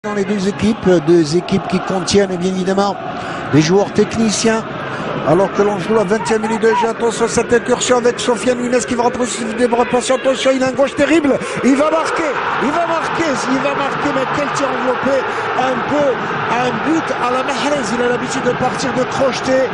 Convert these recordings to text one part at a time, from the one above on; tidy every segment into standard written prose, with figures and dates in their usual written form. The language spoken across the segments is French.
Dans les deux équipes qui contiennent bien évidemment des joueurs techniciens, alors que l'on joue la 20e minute de jeu. Attention à cette incursion avec Sofiane Nunes qui va rentrer sur des bras patients. Attention, il a un gauche terrible, il va marquer, mais quel tir enveloppé, un but à la Mahrez. Il a l'habitude de partir, de crocheter,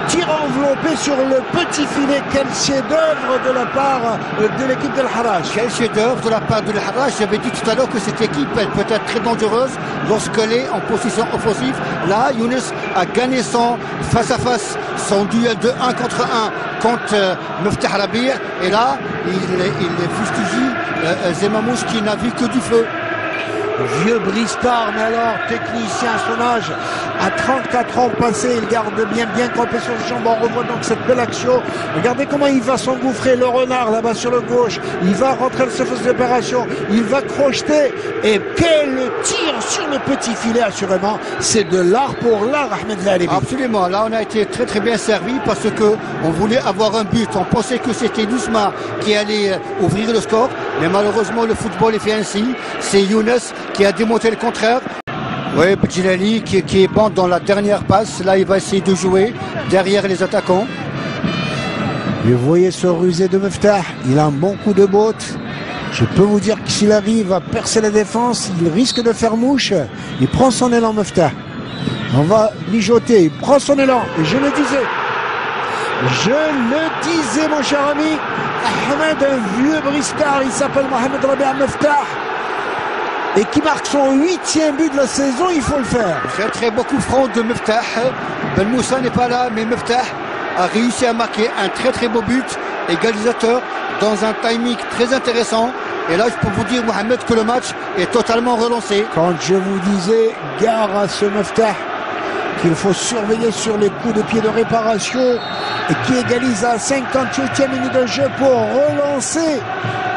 tir enveloppé sur le petit filet. Quel chef-d'œuvre de la part de l'équipe de l'Harrach. Quel chef-d'œuvre de la part de l'Harrach. J'avais dit tout à l'heure que cette équipe elle peut être très dangereuse lorsqu'elle est en position offensive. Là, Younes a gagné son face-à-face, son duel de 1 contre 1 contre Meftah Rabih, et là il fustige Zemamouche qui n'a vu que du feu. Vieux Bristard, mais alors technicien à son âge, à 34 ans passé, il garde bien campé sur le champ. On revoit donc cette belle action. Regardez comment il va s'engouffrer, le renard là-bas sur le gauche. Il va rentrer le surface d'opération, il va crocheter, et quel tir sur le petit filet, assurément. C'est de l'art pour l'art, Ahmed Ghalibi. Absolument, là on a été très bien servi parce que on voulait avoir un but. On pensait que c'était Nousma qui allait ouvrir le score, mais malheureusement le football est fait ainsi. C'est Younes qui a démontré le contraire. Oui, Bdjilali qui est bon dans la dernière passe. Là, il va essayer de jouer derrière les attaquants. Et vous voyez ce rusé de Meftah. Il a un bon coup de botte. Je peux vous dire que s'il arrive à percer la défense, il risque de faire mouche. Il prend son élan, Meftah. On va mijoter. Il prend son élan. Et je le disais, mon cher ami. Ahmed, un vieux Bristard. Il s'appelle Mohamed Rabih Meftah. Et qui marque son 8e but de la saison, il faut le faire. Très beau coup franc de Meftah. Ben Moussa n'est pas là, mais Meftah a réussi à marquer un très beau but, égalisateur dans un timing très intéressant. Et là, je peux vous dire, Mohamed, que le match est totalement relancé. Quand je vous disais, gare à ce Meftah, qu'il faut surveiller sur les coups de pied de réparation, et qui égalise à 58e minute de jeu pour relancer.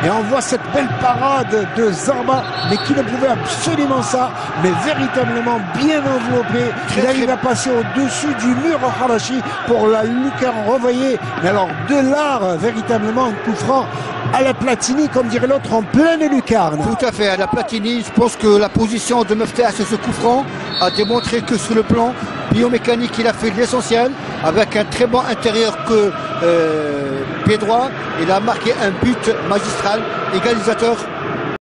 Et on voit cette belle parade de Zarba, mais qui ne pouvait absolument ça, mais véritablement bien enveloppé. Là, il va passer au-dessus du mur au Harachi pour la lucarne revoyée. Mais alors, de l'art, véritablement, un coup franc à la Platini, comme dirait l'autre, en pleine lucarne. Tout à fait, à la Platini. Je pense que la position de Meftah sur ce coup franc a démontré que sur le plan biomécanique, il a fait l'essentiel, avec un très bon intérieur que pied droit. Il a marqué un but magistral, égalisateur.